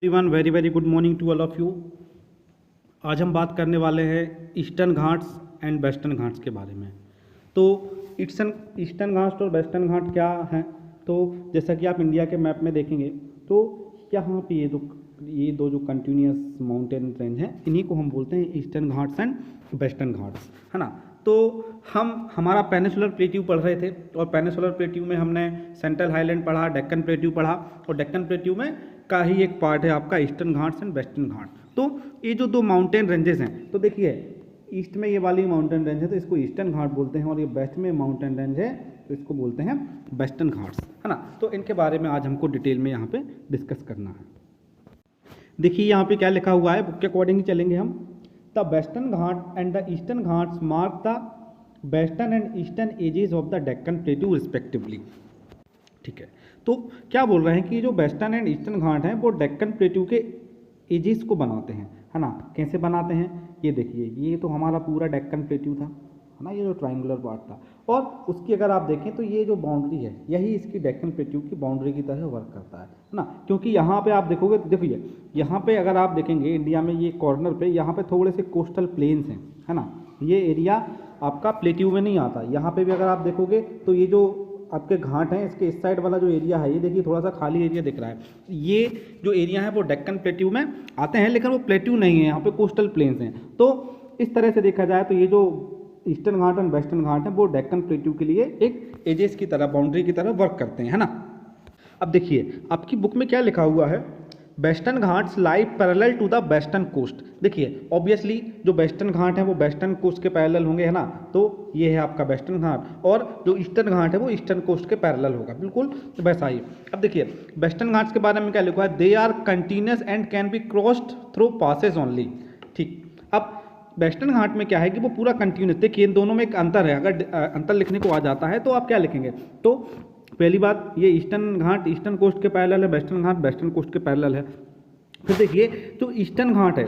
Everyone very good morning to all of you. आज हम बात करने वाले हैं eastern Ghats and western Ghats के बारे में। तो ईस्टर्न घाट्स और वेस्टर्न घाट क्या हैं? तो जैसा कि आप इंडिया के मैप में देखेंगे तो यहाँ पे ये दो जो कंटिन्यूस माउंटेन रेंज हैं इन्हीं को हम बोलते हैं eastern Ghats and western Ghats, है ना। तो हमारा पेनिनसुलर प्लेट्यू पढ़ रहे थे और पेनिनसुलर प्लेट्यू में हमने सेंट्रल हाईलैंड पढ़ा, डेक्कन प्लेट्यू पढ़ा और डेक्कन प्लेट्यू में का ही एक पार्ट है आपका ईस्टर्न घाट्स एंड वेस्टर्न घाट। तो ये जो दो माउंटेन रेंजेस हैं, तो देखिए ईस्ट में ये वाली माउंटेन रेंज है तो इसको ईस्टर्न घाट बोलते हैं और ये वेस्ट में माउंटेन रेंज है तो इसको बोलते हैं वेस्टर्न घाट्स, है ना। तो इनके बारे में आज हमको डिटेल में यहाँ पे डिस्कस करना है। देखिए यहाँ पे क्या लिखा हुआ है, बुक के अकॉर्डिंग ही चलेंगे हम। The western Ghat and the eastern Ghats mark the western and eastern edges of the Deccan plateau respectively. ठीक है, तो क्या बोल रहे हैं कि जो वेस्टर्न एंड ईस्टर्न घाट हैं वो डेक्कन प्लेट्यू के एजेस को बनाते हैं, है ना। कैसे बनाते हैं ये देखिए, ये तो हमारा पूरा डेक्कन प्लेट्यू था, है ना, ये जो ट्रायंगुलर पार्ट था और उसकी अगर आप देखें तो ये जो बाउंड्री है यही इसकी डेक्कन प्लेट्यू की बाउंड्री की तरह वर्क करता है ना। क्योंकि यहाँ पे आप देखोगे तो देखिए यहाँ पे अगर आप देखेंगे इंडिया में ये कॉर्नर पे यहाँ पे थोड़े से कोस्टल प्लेन्स हैं, है ना। ये एरिया आपका प्लेट्यू में नहीं आता। यहाँ पे भी अगर आप देखोगे तो ये जो आपके घाट हैं इसके इस साइड वाला जो एरिया है ये देखिए थोड़ा सा खाली एरिया दिख रहा है। ये जो एरिया है वो डेक्कन प्लेट्यू में आते हैं लेकिन वो प्लेट्यू नहीं है, यहाँ पे कोस्टल प्लेन्स हैं। तो इस तरह से देखा जाए तो ये जो eastern Ghat and western Ghat है वो डेक्कन प्लेट्यू के लिए एक एजेस की तरह, बाउंड्री की तरह वर्क करते हैं, है ना। अब देखिए आपकी बुक में क्या लिखा हुआ है, western Ghats lie parallel to the western coast. देखिए ऑब्वियसली जो वेस्टर्न घाट है वो वेस्टर्न कोस्ट के पैरेलल होंगे, है ना। तो ये है आपका वेस्टर्न घाट और जो ईस्टर्न घाट है वो ईस्टर्न कोस्ट के पैरेलल होगा, बिल्कुल वैसा ही। अब देखिए वेस्टर्न घाट्स के बारे में क्या लिखा है, they are continuous and can be crossed through passes only. ठीक, अब वेस्टर्न घाट में क्या है कि वो पूरा कंटिन्यूस, देखिए इन दोनों में एक अंतर है। अगर अंतर लिखने को आ जाता है तो आप क्या लिखेंगे, तो पहली बात ये ईस्टर्न घाट ईस्टर्न कोस्ट के पैरेलल है, वेस्टर्न घाट वेस्टर्न कोस्ट के पैरेलल है। फिर देखिए जो ईस्टर्न घाट है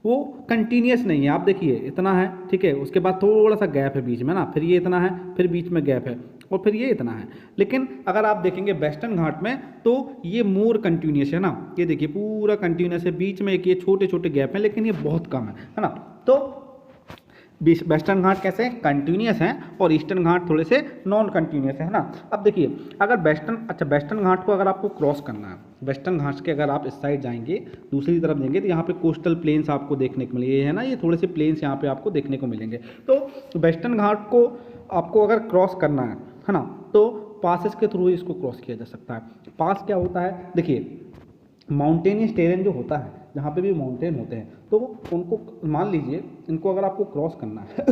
वो कंटिन्यूस नहीं है, आप देखिए इतना है, ठीक है, उसके बाद थोड़ा सा गैप है बीच में ना, फिर ये इतना है, फिर बीच में गैप है और फिर ये इतना है। लेकिन अगर आप देखेंगे वेस्टर्न घाट में तो ये मोर कंटिन्यूस है ना, ये देखिए पूरा कंटिन्यूस है, बीच में एक ये छोटे छोटे गैप हैं लेकिन ये बहुत कम है ना। तो वेस्टर्न घाट कैसे कंटिन्यूस हैं और ईस्टर्न घाट थोड़े से नॉन कंटिन्यूस है ना। अब देखिए अगर वेस्टर्न घाट को अगर आपको क्रॉस करना है, वेस्टर्न घाट के अगर आप इस साइड जाएंगे दूसरी तरफ जाएंगे तो यहाँ पे कोस्टल प्लेन्स आपको देखने को मिलेंगे, है ना, ये थोड़े से प्लेन्स यहाँ पे आपको देखने को मिलेंगे। तो वेस्टर्न घाट को आपको अगर क्रॉस करना है ना, तो पासेस के थ्रू इसको क्रॉस किया जा सकता है। पास क्या होता है, देखिए माउंटेनियस टेरेन जो होता है जहाँ पे भी माउंटेन होते हैं तो उनको मान लीजिए इनको अगर आपको क्रॉस करना है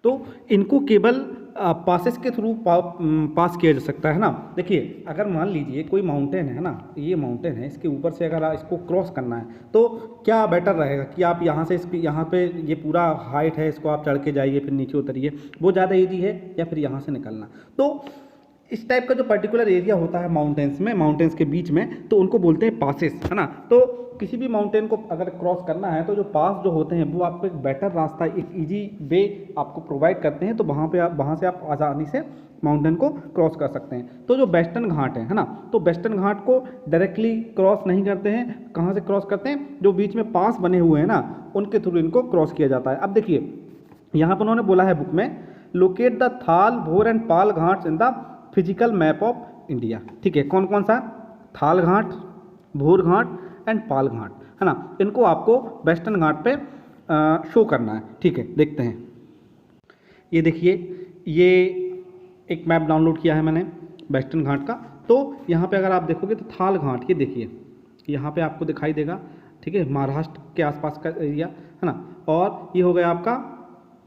तो इनको केवल पासेस के थ्रू पास किया जा सकता है ना। देखिए अगर मान लीजिए कोई माउंटेन है ना, ये माउंटेन है, इसके ऊपर से अगर इसको क्रॉस करना है तो क्या बेटर रहेगा कि आप यहाँ से यहाँ पे ये पूरा हाइट है इसको आप चढ़ के जाइए फिर नीचे उतरिए, वो ज़्यादा ईजी है, या फिर यहाँ से निकलना। तो इस टाइप का जो पर्टिकुलर एरिया होता है माउंटेन्स में, माउंटेन्स के बीच में, तो उनको बोलते हैं पासेस, है ना। तो किसी भी माउंटेन को अगर क्रॉस करना है तो जो पास जो होते हैं वो आपको एक बेटर रास्ता, एक इजी वे आपको प्रोवाइड करते हैं, तो वहाँ से आप आसानी से माउंटेन को क्रॉस कर सकते हैं। तो जो वेस्टर्न घाट है ना, तो वेस्टर्न घाट को डायरेक्टली क्रॉस नहीं करते हैं, कहाँ से क्रॉस करते हैं, जो बीच में पास बने हुए हैं ना उनके थ्रू इनको क्रॉस किया जाता है। अब देखिए यहाँ पर उन्होंने बोला है बुक में, लोकेट द थाल, भोर and Pal Ghats in the physical map of India. ठीक है, कौन कौन सा, थाल घाट, भोर घाट एंड पाल घाट, है ना, इनको आपको वेस्टर्न घाट पे शो करना है। ठीक है, देखते हैं। ये देखिए ये एक मैप डाउनलोड किया है मैंने वेस्टर्न घाट का। तो यहाँ पे अगर आप देखोगे तो थाल घाट, ये देखिए यहाँ पे आपको दिखाई देगा, ठीक है, महाराष्ट्र के आसपास का एरिया, है ना। और ये हो गया आपका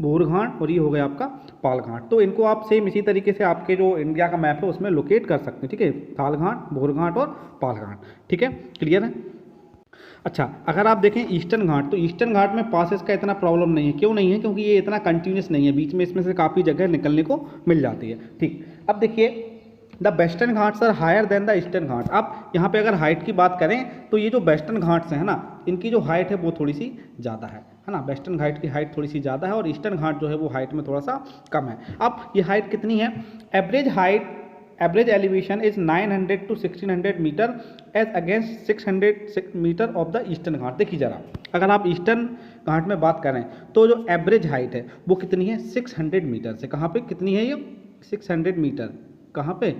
भोर घाट और ये हो गया आपका पाल घाट। तो इनको आप सेम इसी तरीके से आपके जो इंडिया का मैप है उसमें लोकेट कर सकते हैं, ठीक है, थाल घाट, भोर घाट और पाल घाट। ठीक है, क्लियर है। अच्छा अगर आप देखें ईस्टर्न घाट, तो ईस्टर्न घाट में पासेस का इतना प्रॉब्लम नहीं है। क्यों नहीं है, क्योंकि ये इतना कंटिन्यूस नहीं है, बीच में इसमें से काफ़ी जगह निकलने को मिल जाती है। ठीक, अब देखिए the western Ghats are higher than the Eastern Ghat. अब यहाँ पे अगर हाइट की बात करें तो ये जो वेस्टर्न घाट्स हैं ना, इनकी जो हाइट है वो थोड़ी सी ज़्यादा है ना। वेस्टर्न घाट की हाइट थोड़ी सी ज़्यादा है और ईस्टर्न घाट जो है वो हाइट में थोड़ा सा कम है। अब ये हाइट कितनी है, average height average elevation is 900 to 1600 metre as against 600 metre of the Eastern Ghat. देखिए जरा, अगर आप ईस्टर्न घाट में बात करें तो जो एवरेज हाइट है वो कितनी है, 600 मीटर से। कहाँ पे कितनी है ये, 600 मीटर। कहाँ पे,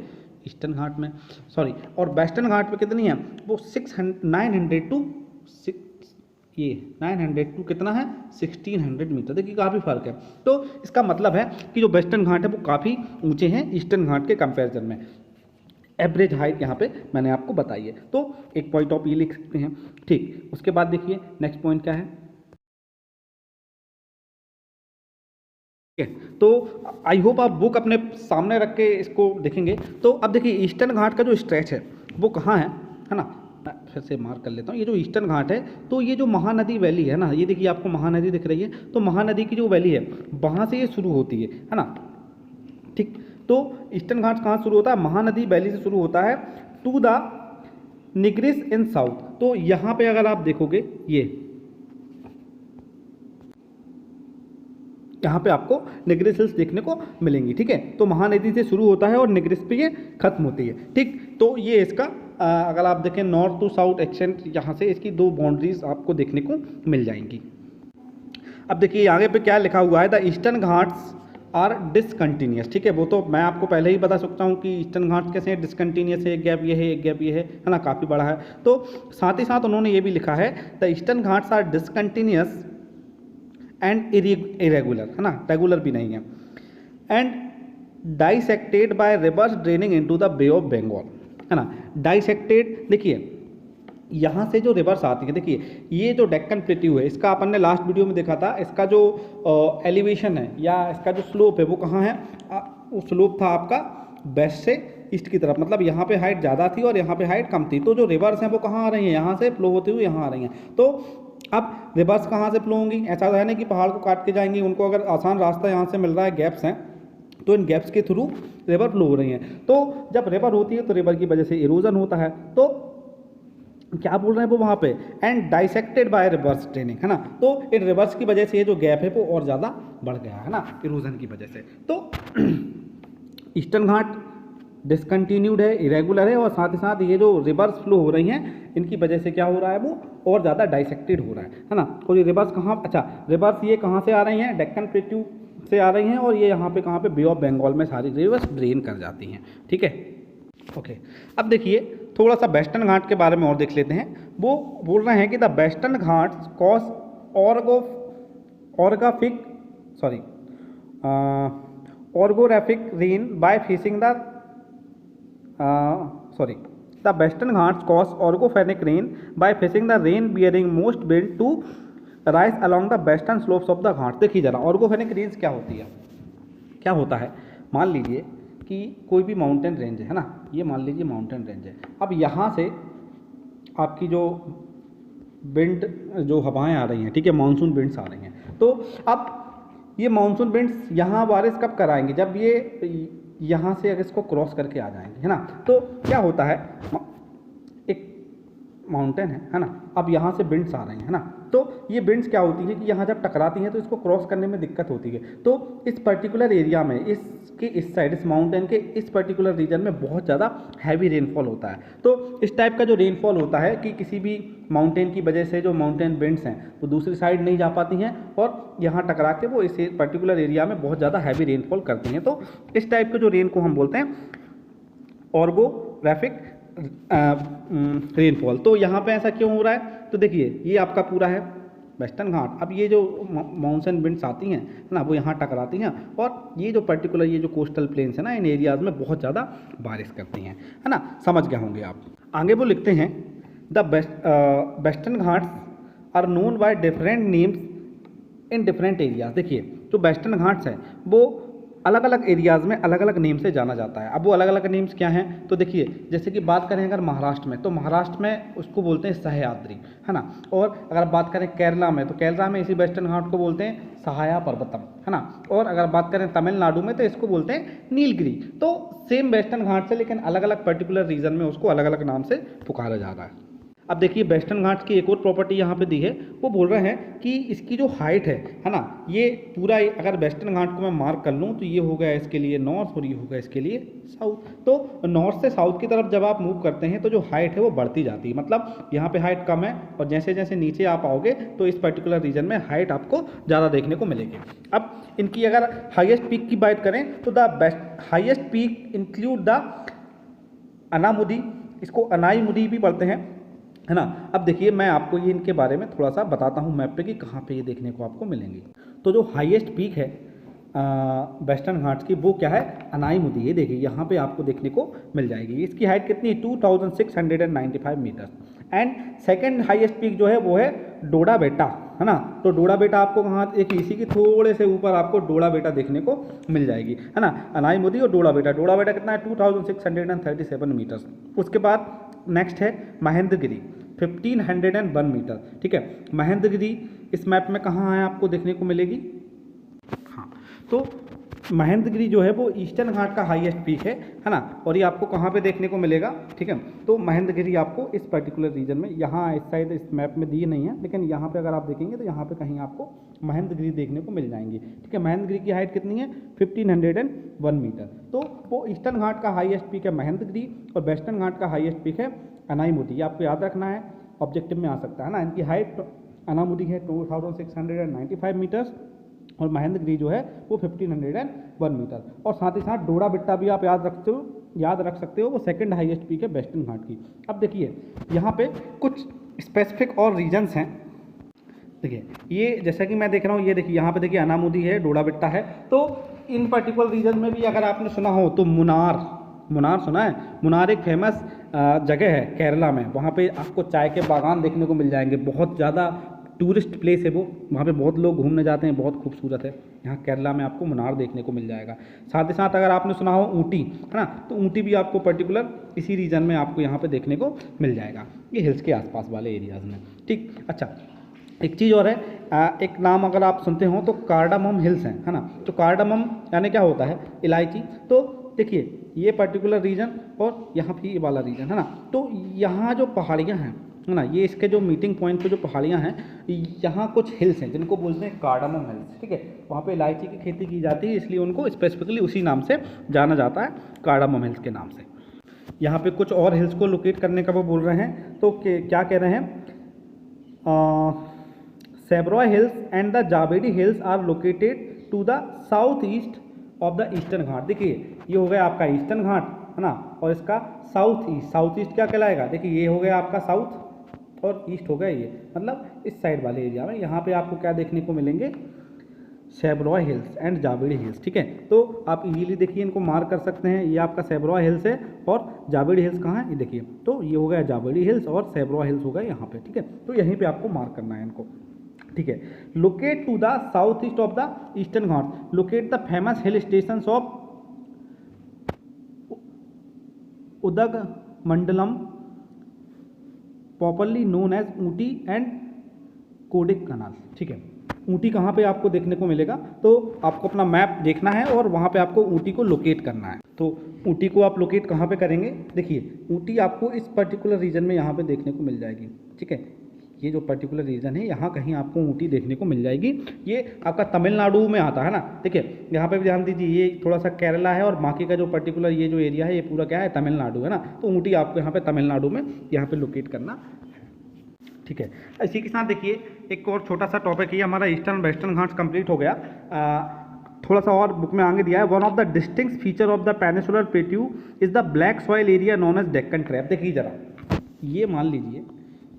ईस्टर्न घाट में, सॉरी। और वेस्टर्न घाट पे कितनी है, वो 900 टू 900 टू कितना है, 1600 मीटर। देखिए काफ़ी फर्क है। तो इसका मतलब है कि जो वेस्टर्न घाट है वो काफ़ी ऊंचे हैं ईस्टर्न घाट के कंपैरिजन में। एवरेज हाइट यहाँ पे मैंने आपको बताई है, तो एक पॉइंट ऑफ ये लिख सकते हैं। ठीक, उसके बाद देखिए नेक्स्ट पॉइंट क्या है। तो आई होप आप बुक अपने सामने रख के इसको देखेंगे। तो अब देखिए ईस्टर्न घाट का जो स्ट्रेच है वो कहाँ है ना, मैं फिर से मार्क कर लेता हूँ। ये जो ईस्टर्न घाट है, तो ये जो महानदी वैली है ना, ये देखिए आपको महानदी दिख रही है, तो महानदी की जो वैली है वहाँ से ये शुरू होती है ना। ठीक, तो ईस्टर्न घाट कहाँ शुरू होता है, महानदी वैली से शुरू होता है टू द निग्रिस इन साउथ। तो यहाँ पे अगर आप देखोगे, ये यहाँ पे आपको निग्रिस हिल्स देखने को मिलेंगी। ठीक है, तो महानदी से शुरू होता है और निग्रिस पे ये खत्म होती है। ठीक, तो ये इसका अगर आप देखें नॉर्थ टू साउथ एक्सटेंट, यहाँ से इसकी दो बाउंड्रीज आपको देखने को मिल जाएंगी। अब देखिए आगे पे क्या लिखा हुआ है, the eastern Ghats are discontinuous. ठीक है, वो तो मैं आपको पहले ही बता सकता हूँ कि ईस्टर्न घाट्स कैसे हैं, डिसकंटिन्यूस है, एक गैप ये है, एक गैप ये है ना, काफ़ी बड़ा है। तो साथ ही साथ उन्होंने ये भी लिखा है, the eastern Ghats are discontinuous and irregular, है ना, रेगुलर भी नहीं है, and dissected by rivers draining into the bay of Bengal, है ना। डाइसेक्टेड, देखिए यहाँ से जो रिवर्स आती है, देखिए ये जो डेक्कन प्लेट्यू है, इसका अपन ने लास्ट वीडियो में देखा था, इसका जो एलिवेशन है या इसका जो स्लोप है वो कहाँ है, वो स्लोप था आपका वेस्ट से ईस्ट की तरफ, मतलब यहाँ पे हाइट ज़्यादा थी और यहाँ पे हाइट कम थी। तो जो रिवर्स हैं वो कहाँ आ रही हैं, यहाँ से फ्लो होती हुई यहाँ आ रही हैं। तो अब रिवर्स कहाँ से फ्लो होंगी, ऐसा है ना कि पहाड़ को काट के जाएंगी, उनको अगर आसान रास्ता यहाँ से मिल रहा है, गैप्स हैं, तो इन गैप्स के थ्रू रिवर फ्लो हो रही हैं। तो जब रिवर होती है तो रिवर की वजह से इरोजन होता है। तो क्या बोल रहे हैं वो वहाँ पे, and dissected by rivers draining, है ना। तो इन रिवर्स की वजह से ये जो गैप है वो और ज़्यादा बढ़ गया है ना, इरोजन की वजह से। तो ईस्टर्न घाट डिसकंटिन्यूड है, इरेगुलर है, और साथ ही साथ ये जो रिवर्स फ्लो हो रही हैं इनकी वजह से क्या हो रहा है, वो और ज़्यादा डाइसेक्टेड हो रहा है ना। तो ये रिवर्स कहाँ, अच्छा रिवर्स ये कहाँ से आ रही हैं, डेक्कन प्लेट्यू से आ रही हैं, और ये यहाँ पे कहाँ पे, बे ऑफ बंगाल में सारी रिवर्स ड्रेन कर जाती हैं। ठीक है, ओके। अब देखिए थोड़ा सा वेस्टर्न घाट के बारे में और देख लेते हैं। वो बोल रहे हैं कि the western Ghats cause orographic rain by facing the the western ghats cause orogenic rain by facing the rain bearing most wind to rise along the western slopes of the घाट। देखिए जरा ऑर्गोफेनिक रेंज क्या होती है, क्या होता है, मान लीजिए कि कोई भी माउंटेन रेंज है ना, ये मान लीजिए माउंटेन रेंज है। अब यहाँ से आपकी जो विंड, जो हवाएं आ रही हैं, ठीक है, मानसून विंड्स आ रही हैं। तो अब ये मानसून विंड्स यहाँ बारिश कब कराएंगे, जब ये यहाँ से अगर इसको क्रॉस करके आ जाएंगे, है ना। तो क्या होता है, एक माउंटेन है ना, अब यहाँ से विंड्स आ रही हैं, है ना। तो ये विंड्स क्या होती है कि यहाँ जब टकराती हैं तो इसको क्रॉस करने में दिक्कत होती है। तो इस पर्टिकुलर एरिया में, इसके इस साइड, इस माउंटेन के इस पर्टिकुलर रीजन में बहुत ज़्यादा हैवी रेनफॉल होता है। तो इस टाइप का जो रेनफॉल होता है कि किसी भी माउंटेन की वजह से जो माउंटेन विंड्स हैं वो दूसरी साइड नहीं जा पाती हैं और यहाँ टकरा के वो इस पर्टिकुलर एरिया में बहुत ज़्यादा हैवी रेनफॉल करती हैं। तो इस टाइप के जो रेन को हम बोलते हैं ऑर्गोग्राफिक रेनफॉल। तो यहाँ पे ऐसा क्यों हो रहा है, तो देखिए ये आपका पूरा है वेस्टर्न घाट। अब ये जो मानसून विंड्स आती हैं ना, वो यहाँ टकराती हैं और ये जो पर्टिकुलर ये जो कोस्टल प्लेन्स है ना, इन एरियाज़ में बहुत ज़्यादा बारिश करती हैं, है ना। समझ गए होंगे आप। आगे वो लिखते हैं, the western Ghats are known by different names in different areas. देखिए जो वेस्टर्न घाट्स हैं वो अलग अलग एरियाज़ में अलग अलग नेम से जाना जाता है। अब वो अलग अलग नेम्स क्या हैं, तो देखिए जैसे कि बात करें अगर महाराष्ट्र में, तो महाराष्ट्र में उसको बोलते हैं सह्याद्री, है ना। और अगर बात करें केरला में, तो केरला में इसी वेस्टर्न घाट को बोलते हैं सहाया पर्वतम, है ना। और अगर बात करें तमिलनाडु में तो इसको बोलते हैं नीलगिरी। तो सेम वेस्टर्न घाट से लेकिन अलग अलग पर्टिकुलर रीजन में उसको अलग अलग नाम से पुकारा जा रहा है। अब देखिए वेस्टर्न घाट्स की एक और प्रॉपर्टी यहाँ पे दी है, वो बोल रहे हैं कि इसकी जो हाइट है ना, ये पूरा अगर वेस्टर्न घाट को मैं मार्क कर लूँ तो ये हो गया इसके लिए नॉर्थ और ये होगा इसके लिए साउथ। तो नॉर्थ से साउथ की तरफ जब आप मूव करते हैं तो जो हाइट है वो बढ़ती जाती है, मतलब यहाँ पे हाइट कम है और जैसे जैसे नीचे आप आओगे तो इस पर्टिकुलर रीजन में हाइट आपको ज़्यादा देखने को मिलेगी। अब इनकी अगर हाइएस्ट पीक की बात करें तो the best highest peak include the Anamudi, इसको अनाईमुदी भी पढ़ते हैं, है ना। अब देखिए मैं आपको ये इनके बारे में थोड़ा सा बताता हूँ मैप पे कि कहाँ पे ये देखने को आपको मिलेंगी। तो जो हाईएस्ट पीक है वेस्टर्न घाट्स की वो क्या है, अनाईमुदी। ये देखिए यहाँ पे आपको देखने को मिल जाएगी। इसकी हाइट कितनी है 2695 metre. And second highest peak जो है वो है डोडा बेटा, है ना। तो डोडा बेटा आपको कहाँ, एक इसी की थोड़े से ऊपर आपको डोडा बेटा देखने को मिल जाएगी, है ना। अनाईमुदी और डोडा बेटा कितना है 2637 मीटर। उसके बाद नेक्स्ट है महेंद्रगिरी 1501 मीटर, ठीक है। महेंद्रगिरी इस मैप में कहाँ है आपको देखने को मिलेगी, हाँ। तो महेंद्रगिरी जो है वो ईस्टर्न घाट का हाईएस्ट पीक है ना। और ये आपको कहाँ पे देखने को मिलेगा, ठीक है। तो महेंद्रगिरी आपको इस पर्टिकुलर रीजन में, यहाँ इस साइड इस मैप में दी नहीं है, लेकिन यहाँ पे अगर आप देखेंगे तो यहाँ पे कहीं आपको महेंद्रगिरी देखने को मिल जाएंगी, ठीक है। महेंद्रगिरी की हाइट कितनी है 1501 मीटर। तो वो ईस्टर्न घाट का हाईएस्ट पीक है महेंद्रगिरी और वेस्टर्न घाट का हाईएस्ट पीक है अनाईमुदी। आपको याद रखना है, ऑब्जेक्टिव में आ सकता है ना। इनकी हाइट अनामुदी है 2695 मीटर्स और महेंद्रगिरी जो है वो 1501 मीटर। और साथ ही साथ डोडा बेट्टा भी आप याद रख सकते हो, वो सेकंड हाईएस्ट पीक है वेस्टर्न घाट की। अब देखिए यहाँ पे कुछ स्पेसिफिक और रीजन्स हैं। देखिए ये जैसा कि मैं देख रहा हूँ, ये देखिए यहाँ पे देखिए अनामुदी है, डोडा बेट्टा है। तो इन पर्टिकुलर रीजन में भी अगर आपने सुना हो तो मुनार सुना है। मुनार एक फेमस जगह है केरला में, वहाँ पे आपको चाय के बागान देखने को मिल जाएंगे। बहुत ज़्यादा टूरिस्ट प्लेस है वो, वहाँ पे बहुत लोग घूमने जाते हैं, बहुत खूबसूरत है। यहाँ केरला में आपको मुनार देखने को मिल जाएगा। साथ ही साथ अगर आपने सुना हो ऊटी, है ना, तो ऊटी भी आपको पर्टिकुलर इसी रीजन में आपको यहाँ पे देखने को मिल जाएगा, ये हिल्स के आसपास वाले एरियाज़ में, ठीक। अच्छा एक चीज़ और है, एक नाम अगर आप सुनते हो तो कार्डामम हिल्स हैं, है ना। तो कार्डामम यानी क्या होता है, इलायची। तो देखिए ये पर्टिकुलर रीजन और यहाँ भी ये वाला रीजन, है ना। तो यहाँ जो पहाड़ियाँ हैं, है ना, ये इसके जो मीटिंग पॉइंट पे जो पहाड़ियाँ हैं, यहाँ कुछ हिल्स हैं जिनको बोलते हैं कार्डामम हिल्स, ठीक है। वहाँ पे इलायची की खेती की जाती है, इसलिए उनको स्पेसिफिकली उसी नाम से जाना जाता है, कार्डामम हिल्स के नाम से। यहाँ पे कुछ और हिल्स को लोकेट करने का वो बोल रहे हैं, तो क्या कह रहे हैं, Shevaroy hills and the Javadi hills are located to the south east of the Eastern Ghat. देखिए ये हो गया आपका ईस्टर्न घाट, है ना, और इसका साउथ ईस्ट क्या कहलाएगा, देखिए ये हो गया आपका साउथ और ईस्ट हो गया ये, मतलब इस साइड वाले एरिया में। यहाँ पे आपको क्या देखने को मिलेंगे, सेब्रॉय हिल्स एंड जावेडी हिल्स, ठीक है। तो आप इजीली देखिए इनको मार्क कर सकते हैं, ये आपका सेब्रॉय हिल्स है और जावेडी हिल्स कहाँ है, ये देखिए। तो ये हो गया जावेडी हिल्स और सेब्रॉय हिल्स हो गया यहाँ पे, ठीक है। तो यहीं पे आपको मार्क करना है इनको, ठीक है। Locate to the south east of the Eastern Ghat, locate the famous hill station of Udagamandalam popularly known as Ooty and Kodaikanal, ठीक है। ऊटी कहाँ पे आपको देखने को मिलेगा, तो आपको अपना मैप देखना है और वहाँ पे आपको ऊटी को लोकेट करना है। तो ऊटी को आप लोकेट कहाँ पे करेंगे, देखिए ऊटी आपको इस पर्टिकुलर रीजन में यहाँ पे देखने को मिल जाएगी, ठीक है। ये जो पर्टिकुलर रीजन है यहाँ कहीं आपको ऊटी देखने को मिल जाएगी। ये आपका तमिलनाडु में आता है ना, ठीक है। यहाँ पे भी ध्यान दीजिए, ये थोड़ा सा केरला है और बाकी का जो पर्टिकुलर ये जो एरिया है ये पूरा क्या है, तमिलनाडु है ना। तो ऊटी आपको यहाँ पे तमिलनाडु में यहाँ पे लोकेट करना, ठीक है। इसी के साथ देखिए एक और छोटा सा टॉपिक है, हमारा ईस्टर्न वेस्टर्न घाट्स कंप्लीट हो गया। थोड़ा सा और बुक में आगे दिया है, one of the distinct feature of the peninsular plateau is the black soil area known as Deccan trap. देखिए जरा, ये मान लीजिए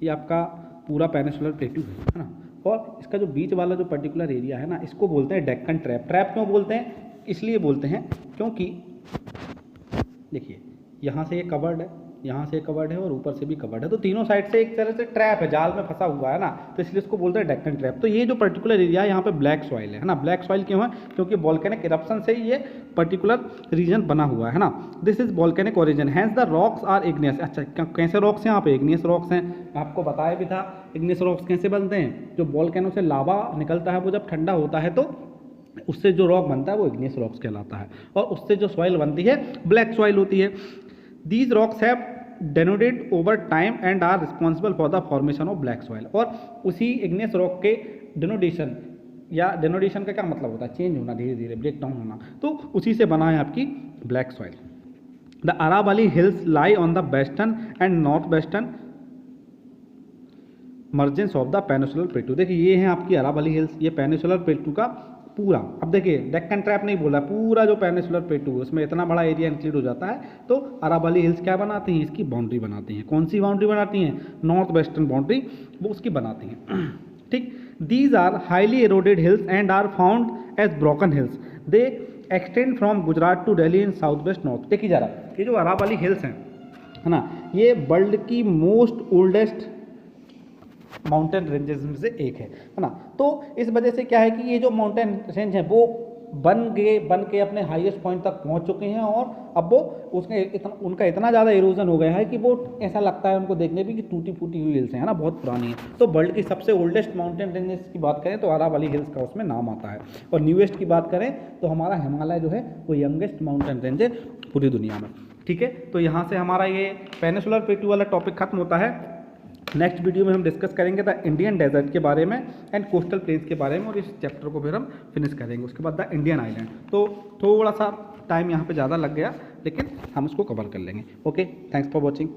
ये आपका पूरा पेनिनसुलर प्लेट्यू है ना, और इसका जो बीच वाला जो पर्टिकुलर एरिया है ना, इसको बोलते हैं डेक्कन ट्रैप। ट्रैप क्यों बोलते हैं, इसलिए बोलते हैं क्योंकि देखिए यहाँ से ये कवर्ड है, यहाँ से कवर्ड है और ऊपर से भी कवर्ड है, तो तीनों साइड से एक तरह से ट्रैप है, जाल में फंसा हुआ है ना, तो इसलिए इसको बोलते हैं डेक्कन ट्रैप। तो ये जो पर्टिकुलर एरिया है यहाँ पे ब्लैक सॉइल है ना। ब्लैक सॉइल क्यों है, क्योंकि वोल्केनिक इरप्शन से ही ये पर्टिकुलर रीजन बना हुआ है ना। This is volcanic origin hence the rocks are igneous. अच्छा कैसे रॉक्स हैं यहाँ पे, इग्नियस रॉक्स हैं। आपको बताया भी था इग्नियस रॉक्स कैसे बनते हैं, जो वोल्केनो से लावा निकलता है वो जब ठंडा होता है तो उससे जो रॉक बनता है वो इग्नियस रॉक्स कहलाता है, और उससे जो सॉइल बनती है ब्लैक सॉइल होती है। These rocks have denuded over time and are responsible for the formation of black soil. और उसी इग्नियस रॉक के डेनोडेशन, या डेनोडेशन का क्या मतलब होता है, चेंज होना, धीरे धीरे ब्रेक डाउन होना, तो उसी से बना है आपकी black soil. The Aravalli hills lie on the western and north western margins of the peninsular plateau. देखिए ये है आपकी अरावली हिल्स, ये पेनिसुलर प्लेटू का पूरा, अब देखिए डेक्कन ट्रैप नहीं बोला, पूरा जो पेनिसुलर प्लेटू है उसमें इतना बड़ा एरिया इंक्लूड हो जाता है। तो अरावली हिल्स क्या बनाती हैं, इसकी बाउंड्री बनाती हैं। कौन सी बाउंड्री बनाती हैं, नॉर्थ वेस्टर्न बाउंड्री, वो उसकी बनाती हैं। ठीक, these are highly eroded hills and are found as broken hills, they extend from Gujarat to Delhi in south west north. देखिए जरा, ये जो अरावली हिल्स हैं, है ना, ये वर्ल्ड की मोस्ट ओल्डेस्ट माउंटेन रेंजेस में से एक है ना। तो इस वजह से क्या है कि ये जो माउंटेन रेंज हैं वो बन के अपने हाईएस्ट पॉइंट तक पहुंच चुके हैं, और अब वो उनका इतना ज़्यादा इरोजन हो गया है कि वो ऐसा लगता है उनको देखने भी कि टूटी फूटी हुई हिल्स हैं, है ना, बहुत पुरानी है। तो वर्ल्ड की सबसे ओल्डेस्ट माउंटेन रेंजेस की बात करें तो अरावली हिल्स का उसमें नाम आता है। और न्यूएस्ट की बात करें तो हमारा हिमालय जो है वो यंगेस्ट माउंटेन रेंज है पूरी दुनिया में। ठीक है, तो यहाँ से हमारा ये पेनिसुलर प्लेटू वाला टॉपिक खत्म होता है। नेक्स्ट वीडियो में हम डिस्कस करेंगे द इंडियन डेजर्ट के बारे में एंड कोस्टल प्लेन्स के बारे में, और इस चैप्टर को फिर हम फिनिश करेंगे। उसके बाद द इंडियन आइलैंड, तो थोड़ा सा टाइम यहाँ पे ज़्यादा लग गया, लेकिन हम उसको कवर कर लेंगे। Okay, thanks for watching.